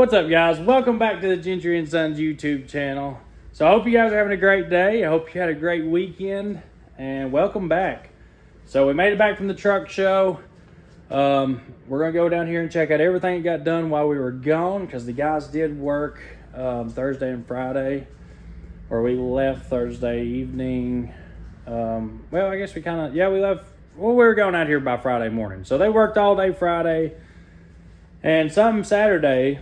What's up, guys? Welcome back to the Gentry and Sons YouTube channel. So I hope you guys are having a great day. I hope you had a great weekend, and welcome back. So we made it back from the truck show. We're gonna go down here and check out everything that got done while we were gone, because the guys did work Thursday and Friday, or we left Thursday evening. Well, I guess we left. Well, we were going out here by Friday morning, so they worked all day Friday and some Saturday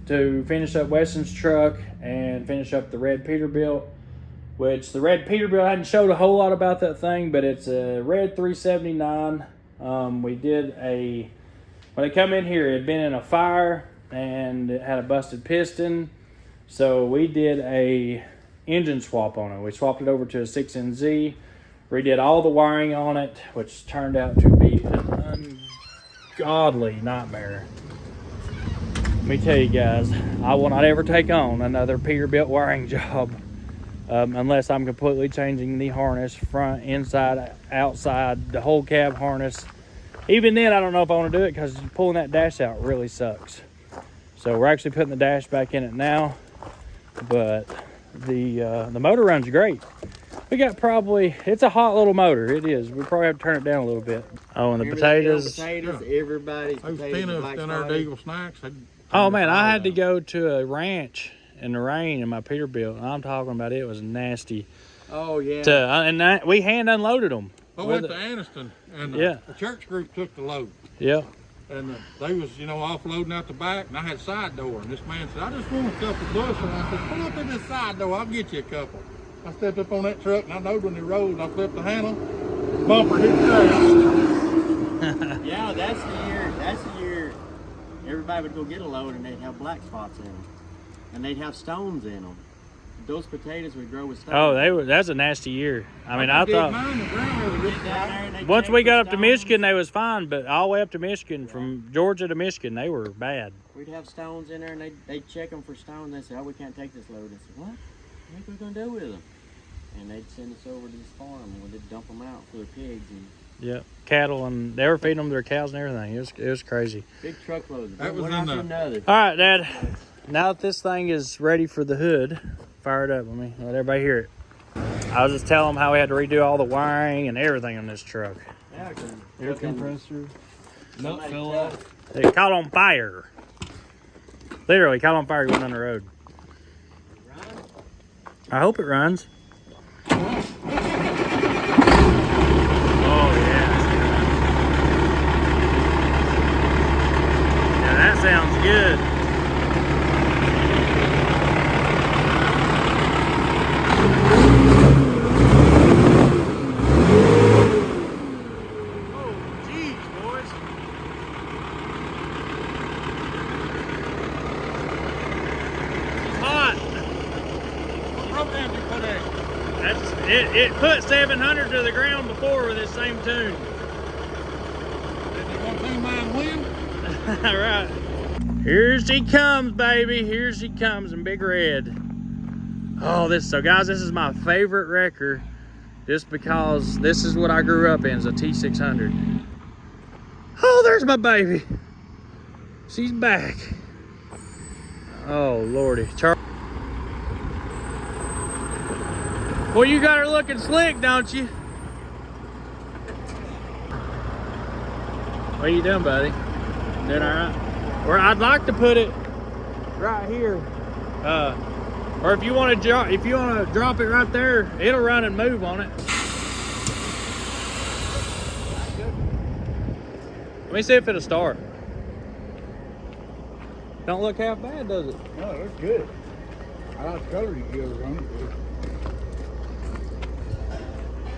to finish up Weston's truck and finish up the red Peterbilt, which the red Peterbilt, I hadn't showed a whole lot about that thing, but it's a red 379. When it come in here, it had been in a fire and it had a busted piston. So we did a engine swap on it. We swapped it over to a 6NZ, redid all the wiring on it, which turned out to be an ungodly nightmare. Let me tell you guys, I will not ever take on another Peterbilt wiring job unless I'm completely changing the harness, front, inside, outside, the whole cab harness. Even then, I don't know if I want to do it because pulling that dash out really sucks. So we're actually putting the dash back in it now, but the motor runs great. We got it's a hot little motor. It is. We probably have to turn it down a little bit. Oh, and the potatoes. Everybody's potatoes. Done our Eagle snacks. Oh man, I had to go to a ranch in the rain in my Peterbilt, and I'm talking about it was nasty. Oh yeah. We hand unloaded them. I went to Anniston, and the church group took the load. Yeah. And they was, offloading out the back, and I had side door, and this man said, "I just want a couple bushels." And I said, "Pull up in this side door, I'll get you a couple." I stepped up on that truck, and I knowed when they rolled, and I flipped the handle, bumper hit the ground. Yeah, that's the year everybody would go get a load and they'd have black spots in them. And they'd have stones in them. Those potatoes would grow with stones. Oh, that's a nasty year. I mean, I thought once we got up to Michigan, they was fine, but all the way up to Michigan, from Georgia to Michigan, they were bad. We'd have stones in there, and they'd check them for stones. They said, "Oh, we can't take this load." I said, "What? What are we going to do with them?" And they'd send us over to this farm, and we'd dump them out for their pigs. And cattle, and they were feeding them their cows and everything. It was crazy. Big truckloads. That was another. All right, Dad. Now that this thing is ready for the hood, fire it up. Let everybody hear it. I was just telling them how we had to redo all the wiring and everything on this truck. Yeah, air compressor, nut fell off. It caught on fire. Literally caught on fire going down the road. I hope it runs. That sounds good. Oh, geez, boys. It's hot. What program you put in? It put 700 to the ground before with this same tune. Did you want to see mine win? All right. Here she comes, baby. Here she comes in big red. Oh, so guys, this is my favorite wrecker just because this is what I grew up in, is a T600. Oh, there's my baby. She's back. Oh, Lordy. Well, you got her looking slick, don't you? What are you doing, buddy? Doing all right? Or I'd like to put it right here, or if you want to drop it right there, it'll run and move on it. Let me see if it'll start. Don't look half bad, does it? No, it looks good. I like the color you give on it.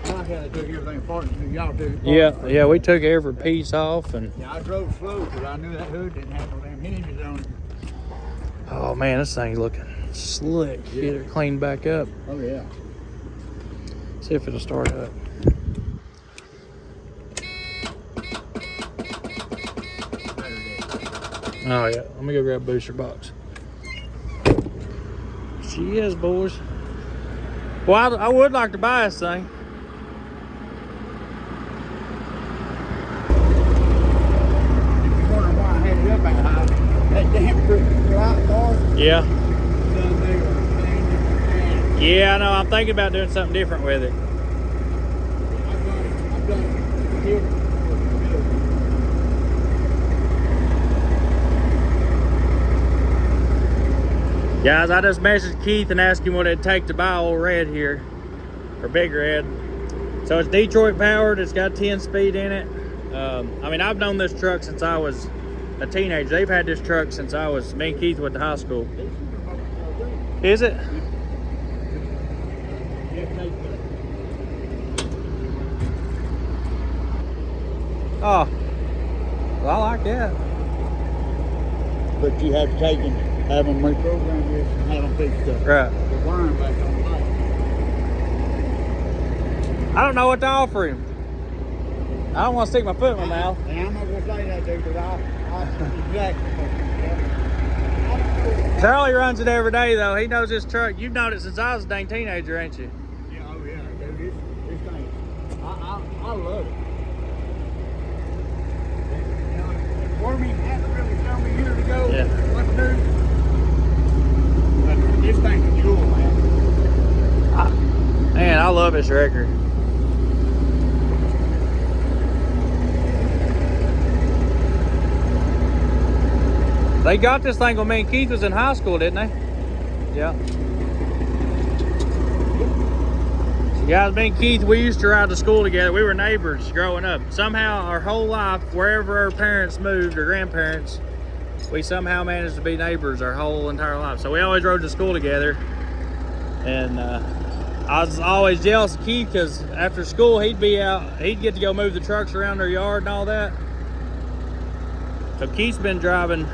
I like how they took everything apart and y'all took it apart. Yeah, we took every piece off, and yeah, I drove slow because I knew that hood didn't have no damn hinges on it. oh man, this thing's looking slick. Yeah. Get it cleaned back up. Oh yeah. See if it'll start up. Oh yeah, let me go grab a booster box. She is, boys. Well, I would like to buy this thing. If you're wondering why I had it up that high, that damn light Yeah. Sunday or Saturday. Yeah, I know. I'm thinking about doing something different with it. I've done it here before. Guys, I just messaged Keith and asked him what it'd take to buy old red here, or big red. So it's Detroit powered. It's got 10 speed in it. I mean, I've known this truck since I was a teenager. They've had this truck since me and Keith went to high school. Is it? Oh, well, I like that. But you have to take them, have them reprogrammed this, and have them fixed up. Right. The wiring back on the light. I don't know what to offer him. I don't want to stick my foot in my mouth. And I'm not gonna say that, dude, because I exactly. Charlie runs it every day, though. He knows this truck. You've known it since I was a dang teenager, ain't you? Yeah, oh yeah, dude, this thing, I love it. Wormy hadn't really shown me years ago what to do. But this thing's a jewel, man. Man, I love this record. They got this thing when me and Keith was in high school, didn't they? Yeah. So guys, me and Keith, we used to ride to school together. We were neighbors growing up. Somehow our whole life, wherever our parents moved or grandparents, we somehow managed to be neighbors our whole entire life. So we always rode to school together. And I was always jealous of Keith because after school he'd be out, he'd get to go move the trucks around their yard and all that. So Keith's been driving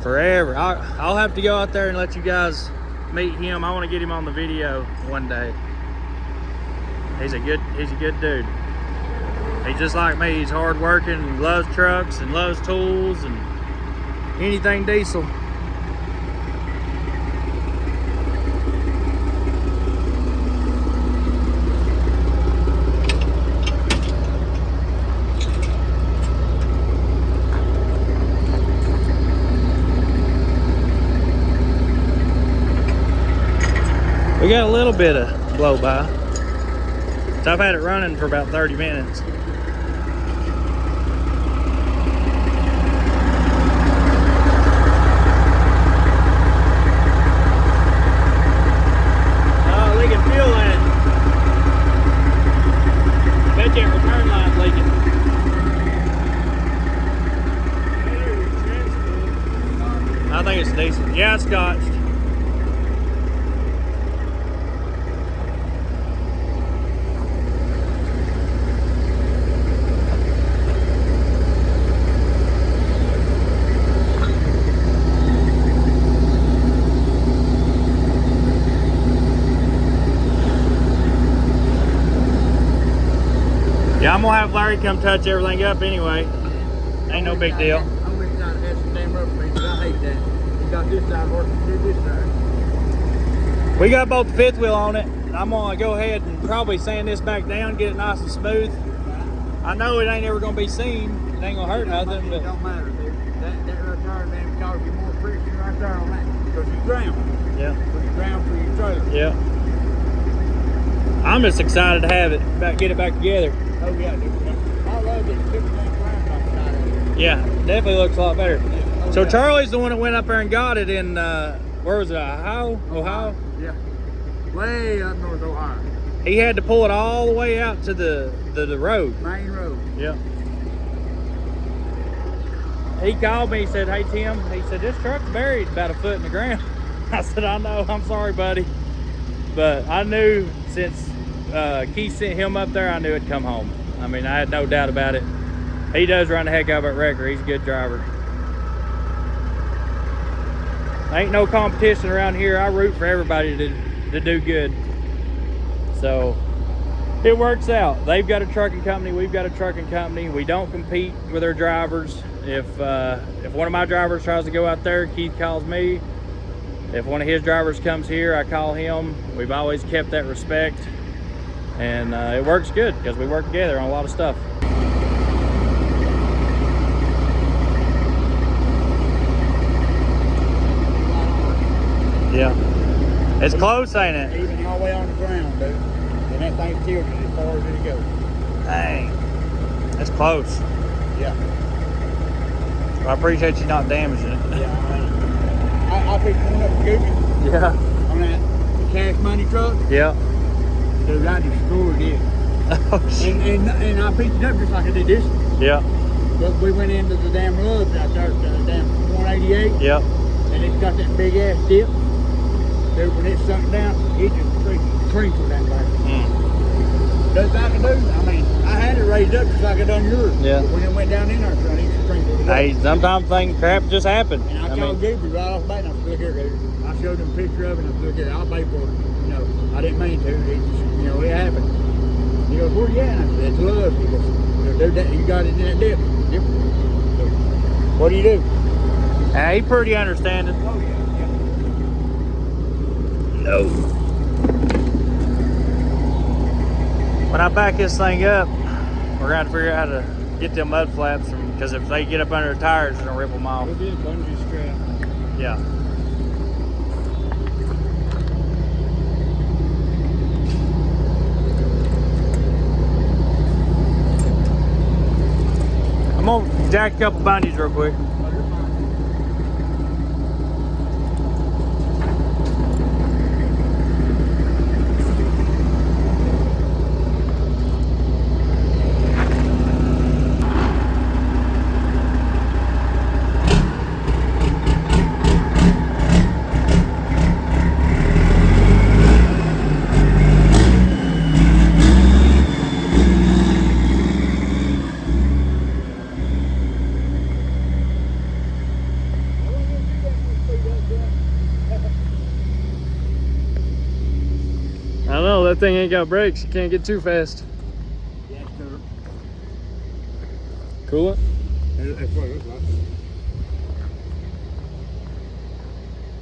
forever. I'll have to go out there and let you guys meet him. I want to get him on the video one day. He's a good dude. He's just like me. He's hard working, loves trucks and loves tools and anything diesel. We got a little bit of blow by. So I've had it running for about 30 minutes. Oh, leaking fuel line. Bet you return line's leaking. I think it's decent. Yeah, it's scotched. Yeah, I'm gonna have Larry come touch everything up anyway. Ain't no big deal. I wish I'd had some damn rubber bands. I hate that. You got this side working, do this side. We got both the fifth wheel on it. I'm gonna go ahead and probably sand this back down, get it nice and smooth. I know it ain't ever gonna be seen. It ain't gonna hurt nothing, It but don't matter, dude. That right there, man, cause you more friction right there on that. Because you drown. yeah, So you drown for your trailer. yeah. I'm just excited to have it, get it back together. Oh yeah, dude. I love it. Super damn ground off the side of it. Yeah, definitely looks a lot better. Yeah. Oh, So yeah. Charlie's the one that went up there and got it in, where was it, Ohio? Yeah. Way up north Ohio. He had to pull it all the way out to the road. Main road. Yeah. He called me, he said, hey Tim, he said, this truck's buried about a foot in the ground. I said, I know, I'm sorry, buddy. But I knew since Keith sent him up there, I knew it'd come home. I mean, I had no doubt about it. He does run the heck out of that wrecker. He's a good driver. Ain't no competition around here. I root for everybody to do good. So it works out. They've got a trucking company. We've got a trucking company. We don't compete with our drivers. If one of my drivers tries to go out there, Keith calls me. If one of his drivers comes here, I call him. We've always kept that respect. And it works good because we work together on a lot of stuff. It's close, ain't it? Even all the way on the ground, dude. And that thing tilted as far as it goes. Dang. That's close. Yeah. I appreciate you not damaging it. Yeah, I picked one up for Goofy Yeah. on that cash money truck. Yeah. Dude, I destroyed it. Oh, shit. And I picked it up just like I did this one. Yeah. But we went into the damn lodge out there, the damn 188. Yep. And it's got that big ass dip. Dude, when it sunk down, it just crinkled that way. That's what I can do. I mean, I had it raised up just like I done yours. Yeah. But when it went down in there, son, it just crinkled it up. Hey, sometimes things crap just happen. And I called Goofy right off the bat, and I said, look here, dude. I showed him a picture of it, and I said, look here, I'll pay for it. You know, I didn't mean to. It just, you know, it happened. He goes, where you at? And I said, it's love. He goes, dude, you got it in that dip. Yep. So, what do you do? Hey, he pretty understanding. Oh, yeah. No. When I back this thing up, we're gonna have to figure out how to get them mud flaps from, because if they get up under the tires, it's gonna rip them off. We'll do a bungee strap. Yeah. I'm gonna jack a couple bungees real quick. I know, that thing ain't got brakes. You can't get too fast. Yeah, sir. Cool it? That's what it looks like.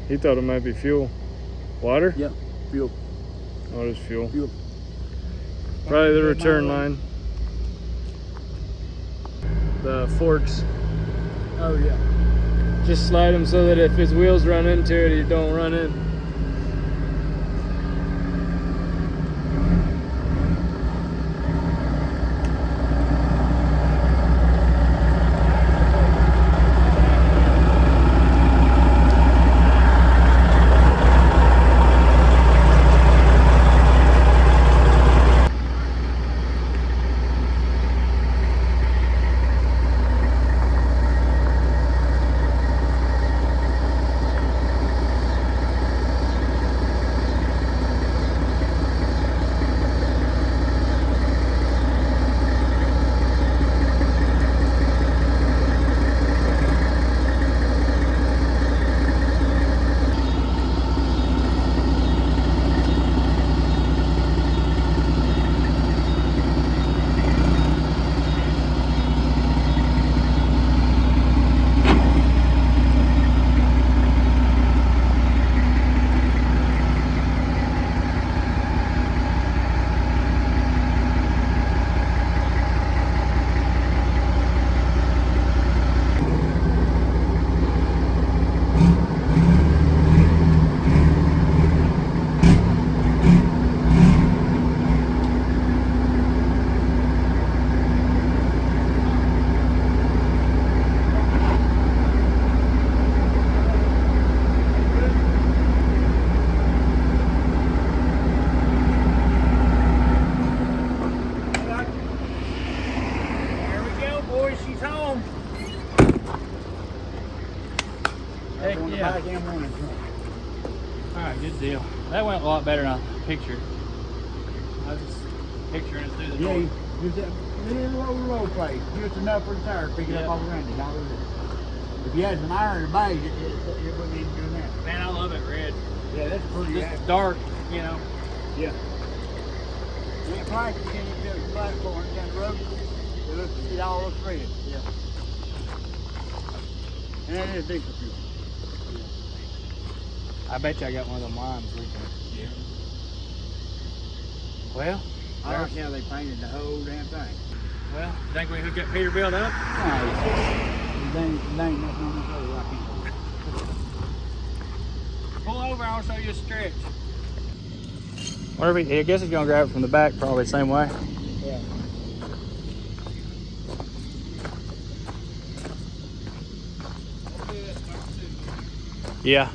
He thought it might be fuel. Water? Yeah, fuel. Oh, it is fuel. Fuel. Probably the return line. The forks. Oh, yeah. Just slide them so that if his wheels run into it, he don't run in. Heck yeah. Alright, good deal. That went a lot better than I pictured. I was just picturing it through the door. Yeah, just that little roll plate. Just enough for the tire to pick it up off around it. That was it. If you had some iron in the bag, it wouldn't even do that. Man, I love it red. Yeah, that's pretty Just dark, you know. Yeah. Yeah, practice, you can't even do it black for it down the road. It all looks red. Yeah. And that is diesel fuel. I bet you I got one of them lines leaking. Yeah. Well, I like how they painted the whole damn thing. well, think we hook that Peterbilt up? Nice. There ain't nothing on this road I can't do. Pull over. over, I'll show you a stretch. Whatever, I guess he's gonna grab it from the back, probably the same way. Yeah. Yeah.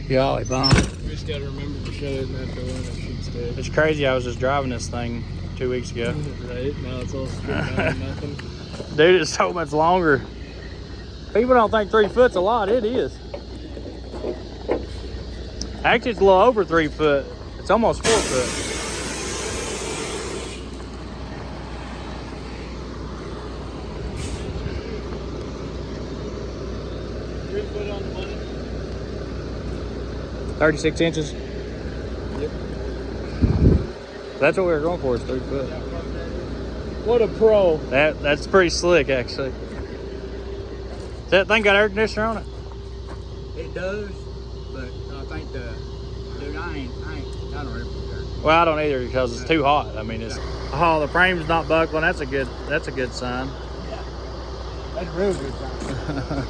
Golly bomb. We just gotta remember to shut it in that door and it should stay. It's crazy. I was just driving this thing 2 weeks ago. Right? Now it's all stripped down, nothing. Dude, it's so much longer. People don't think 3 foot's a lot. It is. Actually, it's a little over 3 foot. It's almost 4 foot. Put on the money. 36 inches. Yep. That's what we were going for, is 3 foot. What a pro. That's pretty slick, actually. Does that thing got air conditioner on it? It does, but I think dude, I don't really care. Well, I don't either because it's too hot. I mean, it's the frame's not buckling. That's a good sign. That's a real good sign.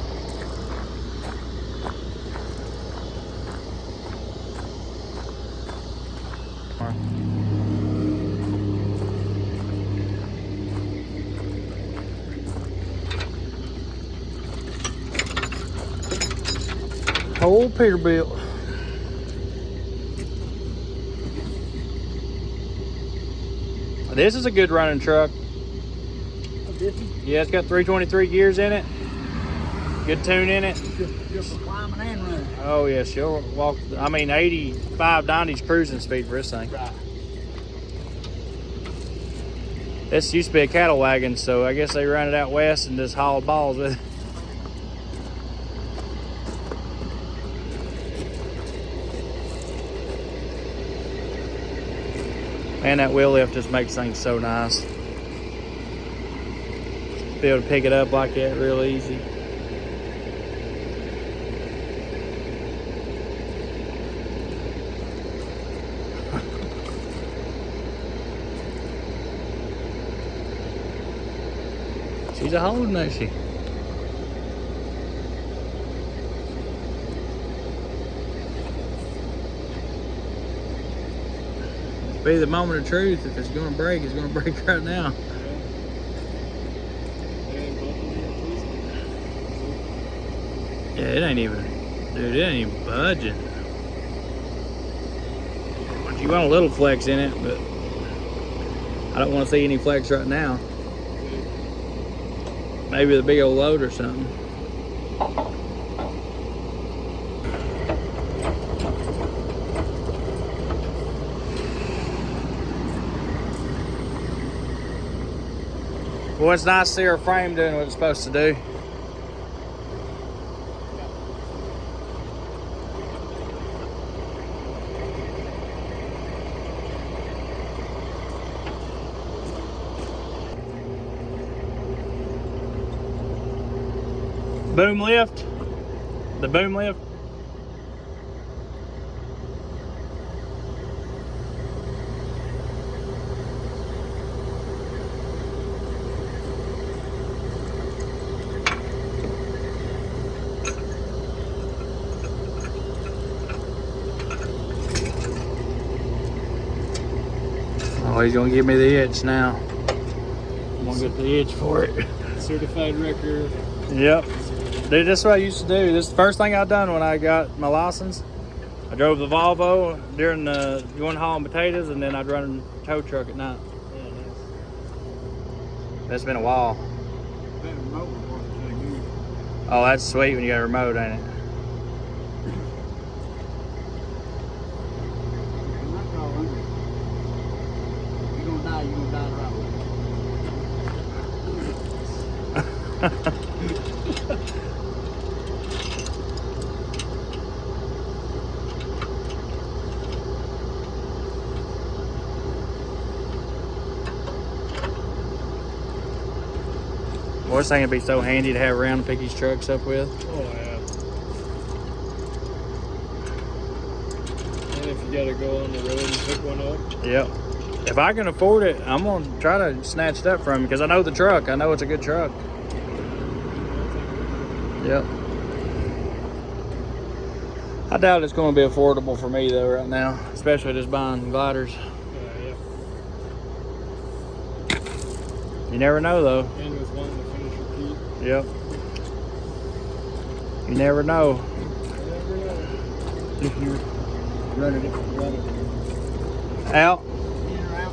Old Peterbilt. This is a good running truck. Yeah, it's got 323 gears in it. Good tune in it. Good for climbing and running. Oh yeah, she'll walk. I mean, 85, 90's cruising speed for this thing. Right. This used to be a cattle wagon, so I guess they ran it out west and just hauled balls with it. Man, that wheel lift just makes things so nice. Be able to pick it up like that real easy. She's a holding, ain't she? Be the moment of truth. If it's going to break, it's going to break right now. Yeah, it ain't even, dude, it ain't even budging. You want a little flex in it, but I don't want to see any flex right now. Maybe the big old load or something. Well, it's nice to see her frame doing what it's supposed to do. Boom lift. The boom lift. Oh, he's gonna give me the itch now. I'm gonna get the itch for it. Certified wrecker. Yep. Dude, that's what I used to do. This is the first thing I done when I got my license. I drove the Volvo during the going hauling potatoes, and then I'd run a tow truck at night. Yeah, nice. That's been a while. That remote was really good. Oh, that's sweet when you got a remote, ain't it? I'm not calling it. You're gonna die the right way. Well, this thing would be so handy to have around to pick these trucks up with. Oh, yeah. And if you gotta go on the road and pick one up. Yep. If I can afford it, I'm gonna try to snatch it up from him because I know the truck. I know it's a good truck. Yep. I doubt it's going to be affordable for me though right now, especially just buying gliders. Yeah. You never know though. And with one to finish your keep. Yep. You never know. If you're running it. Out. In or out.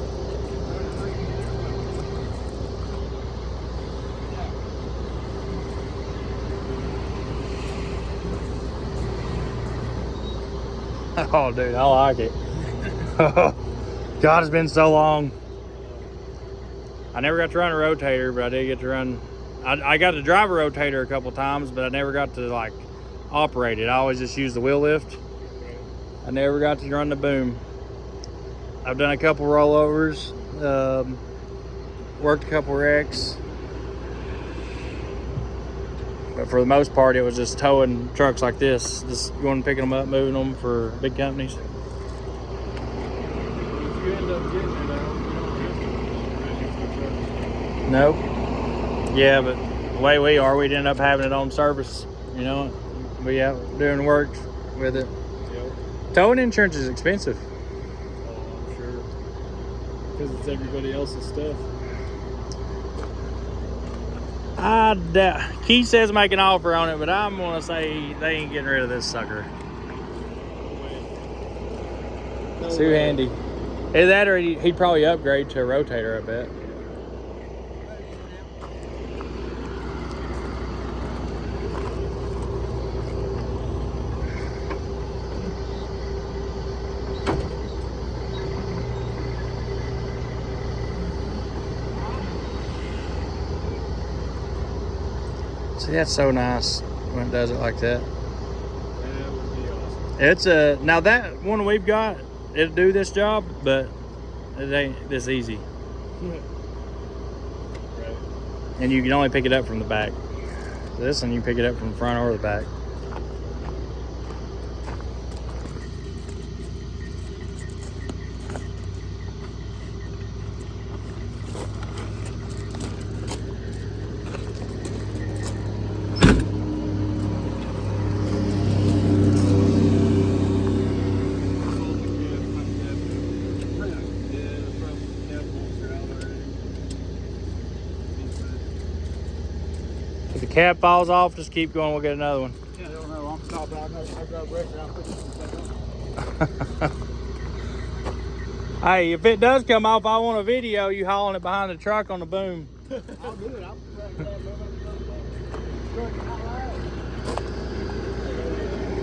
Oh, dude, I like it. God, it's been so long. I never got to run a rotator, but I did get to run. I got to drive a rotator a couple times, but I never got to like operate it. I always just used the wheel lift. I never got to run the boom. I've done a couple rollovers, worked a couple wrecks, but for the most part, it was just towing trucks like this, just going and picking them up, moving them for big companies. If you end up getting it out, you don't have to. Nope. Yeah, but the way we are, we'd end up having it on service, you know. We out doing work with it. Yep. Towing insurance is expensive. Oh, I'm sure. Because it's everybody else's stuff. I doubt. Keith says make an offer on it, but I'm going to say they ain't getting rid of this sucker. No It's too way. handy. Either that or he'd probably upgrade to a rotator, I bet. See, that's so nice when it does it like that. That would be awesome. It's a now that one we've got, it'll do this job, but it ain't this easy. Right. And you can only pick it up from the back. This one you pick it up from the front or the back. If the cap falls off, just keep going, we'll get another one. I don't know. I'm stopping. I got a record. I'm putting this on. Hey, if it does come off, I want a video you hauling it behind the truck on the boom. I'll do it. I'll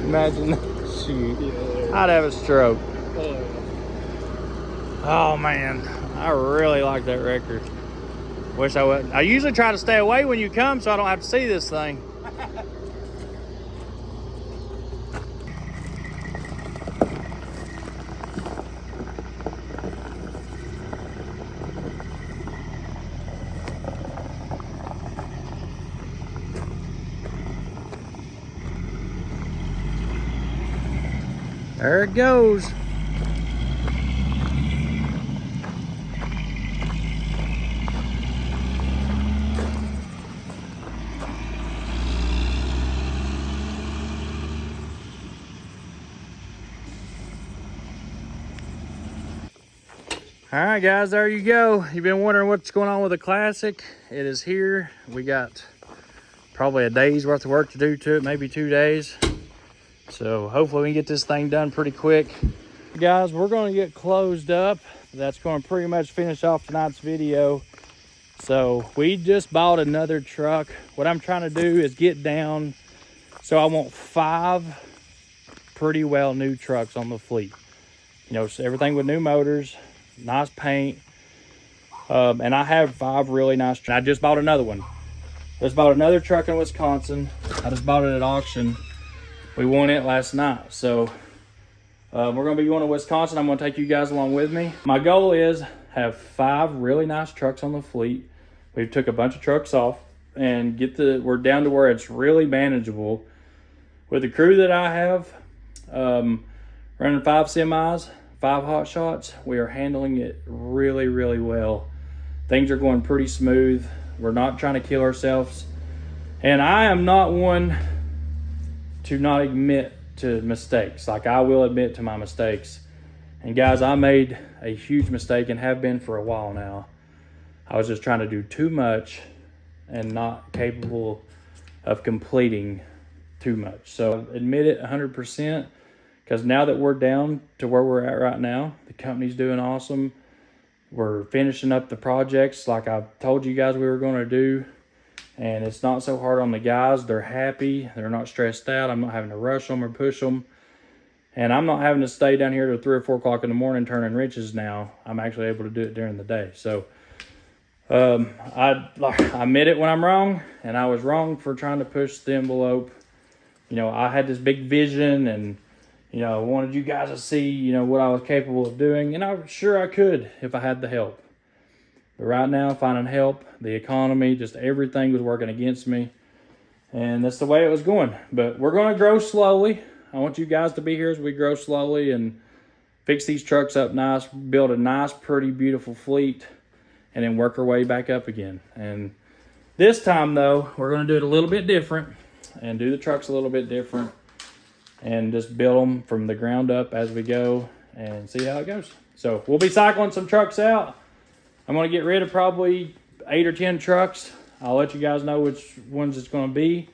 Imagine that. Shoot. I'd have a stroke. Oh man, I really like that record. Wish I would. I usually try to stay away when you come so I don't have to see this thing. There it goes. All right, guys, there you go. You've been wondering what's going on with the Classic. It is here. We got probably a day's worth of work to do to it, maybe 2 days. So hopefully we can get this thing done pretty quick. Guys, we're going to get closed up. That's going to pretty much finish off tonight's video. So we just bought another truck. What I'm trying to do is get down. So I want 5 pretty well new trucks on the fleet. You know, so everything with new motors, nice paint. And I have 5 really nice trucks. I just bought another one. Just bought another truck in Wisconsin. I just bought it at auction. We won it last night. So we're going to be going to Wisconsin. I'm going to take you guys along with me. My goal is have 5 really nice trucks on the fleet. We've took a bunch of trucks off and we're down to where it's really manageable. With the crew that I have, running 5 semis, 5 hot shots, we are handling it really, really well. Things are going pretty smooth. We're not trying to kill ourselves. And I am not one to not admit to mistakes. Like, I will admit to my mistakes. And guys, I made a huge mistake and have been for a while now. I was just trying to do too much and not capable of completing too much. So admit it 100%, because now that we're down to where we're at right now, the company's doing awesome. We're finishing up the projects like I told you guys we were going to do. And it's not so hard on the guys. They're happy. They're not stressed out. I'm not having to rush them or push them. And I'm not having to stay down here till 3 or 4 o'clock in the morning turning wrenches now. I'm actually able to do it during the day. So I admit it when I'm wrong. And I was wrong for trying to push the envelope. You know, I had this big vision and, you know, I wanted you guys to see, you know, what I was capable of doing. And I'm sure I could if I had the help. But right now, finding help, the economy, just everything was working against me. And that's the way it was going. But we're going to grow slowly. I want you guys to be here as we grow slowly and fix these trucks up nice, build a nice, pretty, beautiful fleet, and then work our way back up again. And this time, though, we're going to do it a little bit different and do the trucks a little bit different and just build them from the ground up as we go and see how it goes. So we'll be cycling some trucks out. I'm going to get rid of probably 8 or 10 trucks. I'll let you guys know which ones it's going to be.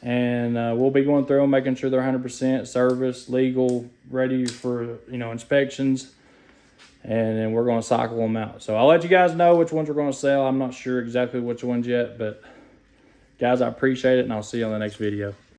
And we'll be going through them, making sure they're 100% service, legal, ready for, you know, inspections. And then we're going to cycle them out. So I'll let you guys know which ones we're going to sell. I'm not sure exactly which ones yet. But guys, I appreciate it, and I'll see you on the next video.